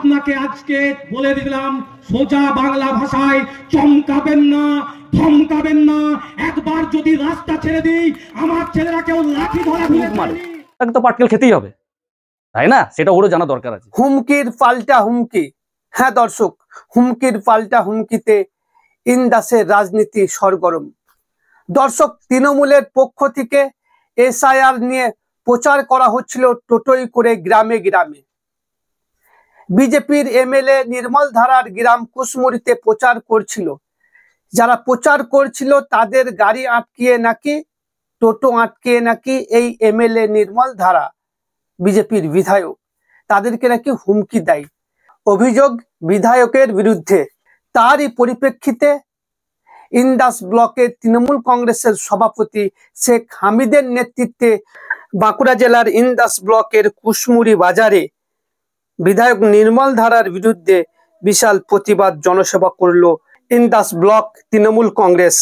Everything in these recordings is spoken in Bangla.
আপনাকে আজকে বলে দিলাম সোজা বাংলা ভাষায়, চমকাবেন না, ধমকাবেন না। একবার যদি রাস্তা ছেড়ে দিই, আমার ছেলেরা কেউ লাঠি ধরা ভুলে যায়নি। তাকে তো পাটকেল খেতেই হবে, তাই না? সেটা ওরও জানা দরকার আছে। হুমকির পাল্টা হুমকি। হ্যাঁ দর্শক, হুমকির পাল্টা হুমকিতে ইন্দাসের রাজনীতি সরগরম। দর্শক, তৃণমূলের পক্ষ থেকে এসআইআর নিয়ে প্রচার করা হচ্ছিল টোটোই করে গ্রামে গ্রামে। বিজেপির এমএলএ নির্মল ধারার গ্রাম কুশমুড়িতে প্রচার করছিল। যারা প্রচার করছিল তাদের গাড়ি আটকিয়ে নাকি, টোটো আটকিয়ে নাকি এই এমএলএ নির্মল ধারা, বিজেপির বিধায়ক, তাদেরকে নাকি হুমকি দেয়। অভিযোগ বিধায়কের বিরুদ্ধে। তারই পরিপ্রেক্ষিতে ইন্দাস ব্লকের তৃণমূল কংগ্রেসের সভাপতি শেখ হামিদের নেতৃত্বে বাঁকুড়া জেলার ইন্দাস ব্লকের কুশমুড়ি বাজারে বিধায়ক নির্মল ধারার বিরুদ্ধে বিশাল প্রতিবাদ জনসভা করল ইন্দাস ব্লক তৃণমূল কংগ্রেস।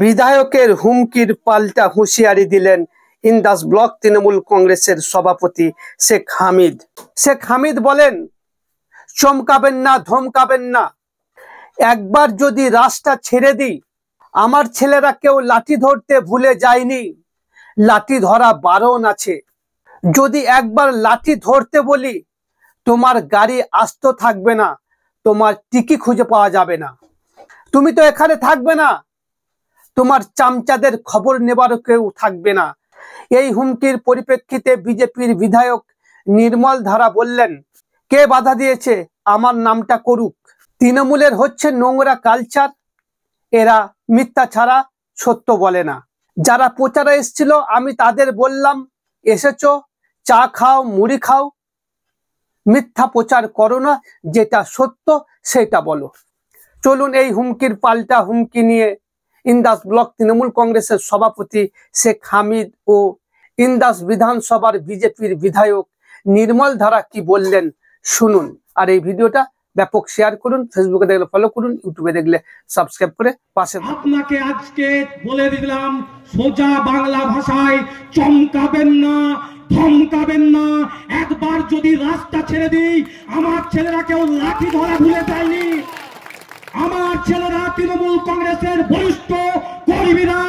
বিধায়কের হুমকির পাল্টা হুঁশিয়ারি দিলেন ইন্দাস ব্লক তৃণমূল কংগ্রেসের সভাপতি শেখ হামিদ। শেখ হামিদ বলেন, চমকাবেন না, ধমকাবেন না। একবার যদি রাস্তা ছেড়ে দিই, আমার ছেলেরা কেউ লাঠি ধরতে ভুলে যায়নি। লাঠি ধরা বারণ আছে। যদি একবার লাঠি ধরতে বলি, তোমার গাড়ি আস্ত থাকবে না, তোমার টিকি খুঁজে পাওয়া যাবে না। তুমি তো এখানে থাকবে না, তোমার চামচাদের খবর নেবারও কেউ থাকবে না। এই হুমকির পরিপ্রেক্ষিতে বিজেপির বিধায়ক নির্মল ধারা বললেন, কে বাধা দিয়েছে আমার নামটা করুক। তৃণমূলের হচ্ছে নোংরা কালচার, এরা মিথ্যা ছাড়া সত্য বলে না। যারা প্রচারে এসেছিল আমি তাদের বললাম, এসেছো, চা খাও, মুড়ি খাও, মিথ্যা প্রচার করো না, যেটা সত্য সেটা বলো। চলুন এই হুমকির পাল্টা হুমকি নিয়ে ইন্দাস ব্লক তৃণমূল কংগ্রেসের সভাপতি শেখ হামিদ ও ইন্দাস বিধানসভার বিজেপির বিধায়ক নির্মল ধারা কি বললেন শুনুন। আর এই ভিডিওটা ব্যাপক শেয়ার করুন, ফেসবুকে দেখলে ফলো করুন, ইউটিউবে দেখলে সাবস্ক্রাইব করে পাশে থাকুন। আপনাকে আজকে বলে দিলাম সোজা বাংলা ভাষায়, চমকাবেন না, ধমকাবেন না। একবার যদি রাস্তা ছেড়ে দিই, আমার ছেলেরা কেউ লাঠি ধরা ভুলে যায়নি। আমার ছেলেরা তৃণমূল কংগ্রেসের বরিষ্ঠ কর্মীরা,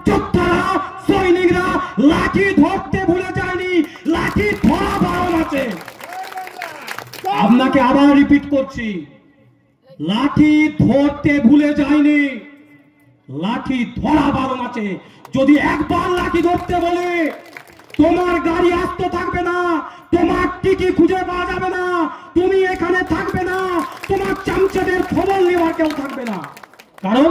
যোদ্ধারা, সৈনিকরা লাঠি ধরতে ভুলে যায়নি। লাঠি ধরা বারণ আছে। আপনাকে আবার রিপিট করছি, লাঠি ধরতে ভুলে যায়নি, লাঠি ধরা বারণ আছে। যদি একবার লাঠি ধরতে বলে, তোমার গাড়ি আস্ত থাকবে না, তোমার টিকি খুঁজে পাওয়া যাবে না, তুমি এখানে থাকবে না, তোমার চামচাদের খবর নেওয়ার কেউ থাকবে না। কারণ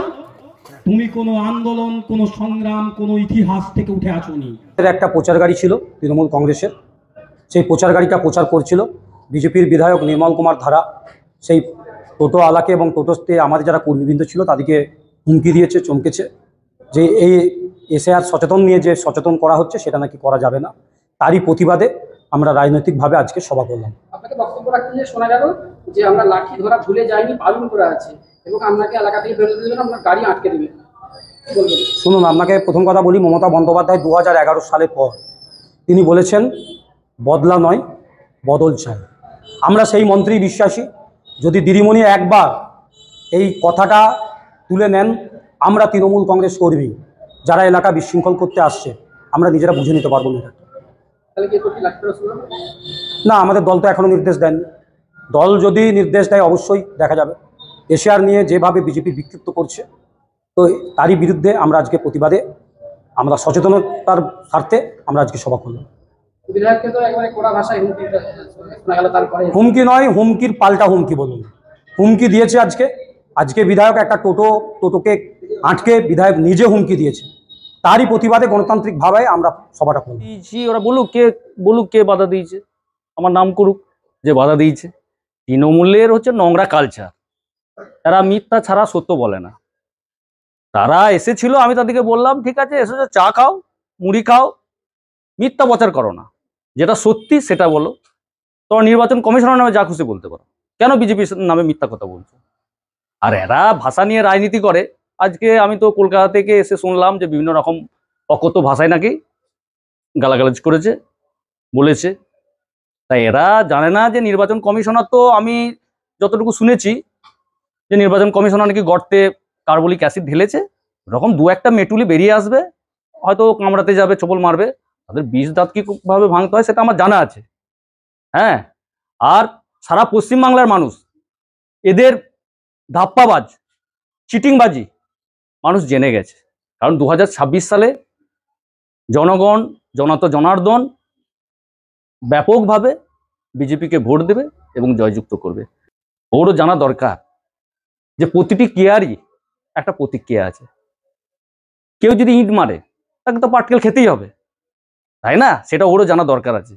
তুমি কোনো আন্দোলন, কোনো সংগ্রাম, কোনো ইতিহাস থেকে উঠে আসোনি। একটা প্রচার গাড়ি ছিল তৃণমূল কংগ্রেসের, সেই প্রচার গাড়িটা প্রচার করছিল বিজেপির বিধায়ক নির্মল কুমার ধারা। সেই টোটো আলাকে এবং টোটোতে আমাদের যারা কর্মীবৃন্দ ছিল তাদেরকে হুমকি দিয়েছে, চমকেছে যে এই এসআইআর সচেতন নিয়ে যে সচেতন করা হচ্ছে সেটা নাকি করা যাবে না। তারই প্রতিবাদে আমরা রাজনৈতিকভাবে আজকে সভা করলাম। আপনাকে বক্তব্য রাখতে গিয়ে শোনা গেল যে আমরা লাঠি ধরা ভুলে যাইনি, বারণ করা আছে এবং আপনাকে এলাকা থেকে বেরোতে দেবেন, আপনার গাড়ি আটকে দেবে। শুনুন, আপনাকে প্রথম কথা বলি, মমতা বন্দ্যোপাধ্যায় 2011 সালের পর তিনি বলেছেন বদলা নয় বদল চাই। আমরা সেই মন্ত্রী বিশ্বাসী। যদি দিদিমণি একবার এই কথাটা তুলে নেন, আমরা তৃণমূল কংগ্রেস কর্মী যারা এলাকা বিশৃঙ্খল করতে আসছে আমরা নিজেরা বুঝে নিতে পারবো না। না, আমাদের দল তো এখনো নির্দেশ দেননি। দল যদি নির্দেশ দেয় অবশ্যই দেখা যাবে। এশিয়ার নিয়ে যেভাবে বিজেপি বিক্ষিপ্ত করছে, তো তারই বিরুদ্ধে আমরা আজকে প্রতিবাদে, আমরা সচেতনতার স্বার্থে আমরা আজকে সভা করলাম। হুমকি নয়, হুমকির পাল্টা হুমকি বলুন। হুমকি দিয়েছে আজকে বিধায়ক একটা টোটোকে আটকে বিধায়ক নিজে হুমকি দিয়েছে। তারই প্রতিবাদে গণতান্ত্রিকভাবে আমরা সভাটা করলাম। ওরা বলুক কে বাধা দিয়েছে, আমার নাম করুক যে বাধা দিয়েছে। তৃণমূলের হচ্ছে নোংরা কালচার, তারা মিথ্যা ছাড়া সত্য বলে না। তারা এসেছিল, আমি তাদেরকে বললাম ঠিক আছে এসেছো, চা খাও, মুড়ি খাও, মিথ্যা প্রচার করো না, যেটা সত্যি সেটা বলো। তোমার নির্বাচন কমিশনের নামে যা খুশি বলতে পারো, কেন বিজেপির নামে মিথ্যা কথা বলছো? আর এরা ভাষা নিয়ে রাজনীতি করে। আজকে আমি তো কলকাতা থেকে এসে শুনলাম যে বিভিন্ন রকম অকথ্য ভাষায় নাকি গালাগালাজ করেছে, বলেছে। তাই এরা জানে না যে নির্বাচন কমিশনার, তো আমি যতটুকু শুনেছি যে নির্বাচন কমিশনার নাকি গর্তে কার্বলিক অ্যাসিড ঢেলেছে, এরকম দু একটা মেটুলি বেরিয়ে আসবে, হয়তো কামড়াতে যাবে, চোপল মারবে, তাদের বিষ দাঁত কি ভাবে ভাঙতে হয় সেটা আমার জানা আছে। হ্যাঁ, আর সারা পশ্চিমবাংলার মানুষ এদের ধাপ্পাবাজ চিটিংবাজি মানুষ জেনে গেছে। কারণ 2026 সালে জনগণ জনার্দন ব্যাপকভাবে বিজেপিকে ভোট দেবে এবং জয়যুক্ত করবে। ওরও জানা দরকার যে প্রতিটি কেয়ারই একটা প্রতিক্রিয়া আছে। কেউ যদি ইট মারে তাকে তো পাটকেল খেতেই হবে, তাই না? সেটা ওরও জানা দরকার আছে।